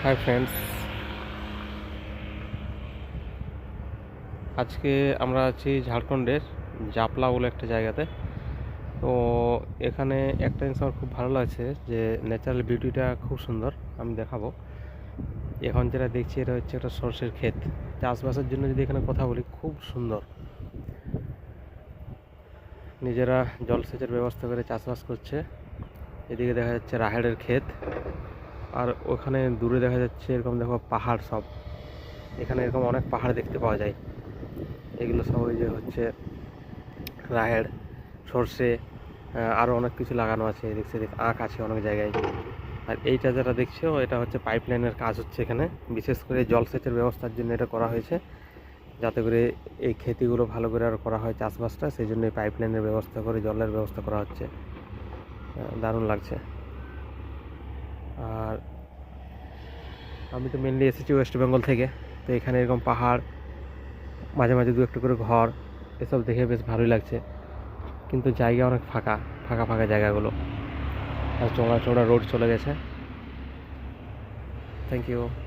Hi friends, আজকে আমরা আছি ঝাড়খণ্ডের জাপলা বলে একটা জায়গাতে। তো এখানে একটা জিনিস আমার খুব ভালো লাগছে যে ন্যাচারাল বিউটিটা খুব সুন্দর। আমি দেখাবো। এখন যেটা দেখছি এটা হচ্ছে একটা সরষের ক্ষেত। চাষবাসের জন্য যদি এখানে কথা বলি, খুব সুন্দর। নিজেরা জলসেচের ব্যবস্থা করে চাষবাস করছে। এদিকে দেখা যাচ্ছে রাহেড়ের ক্ষেত, আর ওখানে দূরে দেখা যাচ্ছে এরকম দেখো পাহাড় সব। এখানে এরকম অনেক পাহাড় দেখতে পাওয়া যায়। এগুলো সব ওই যে হচ্ছে রাহেড়, সর্ষে, আরও অনেক কিছু লাগানো আছে। দেখছি আখ আছে অনেক জায়গায়। আর এইটা যেটা দেখছো এটা হচ্ছে পাইপ লাইনের কাজ হচ্ছে এখানে। বিশেষ করে জলসেচের ব্যবস্থার জন্য এটা করা হয়েছে, যাতে করে এই ক্ষেতিগুলো ভালো করে আর করা হয় চাষবাসটা। সেই জন্য এই পাইপ লাইনের ব্যবস্থা করে জলের ব্যবস্থা করা হচ্ছে। দারুণ লাগছে। আর আমি তো মেনলি এসেছি ওয়েস্ট বেঙ্গল থেকে। তো এখানে এরকম পাহাড়, মাঝে মাঝে দু একটু করে ঘর, এসব দেখে বেশ ভালোই লাগছে। কিন্তু জায়গা অনেক ফাঁকা ফাঁকা ফাঁকা জায়গাগুলো, আর চওড়া চওড়া রোড চলে গেছে। Thank you.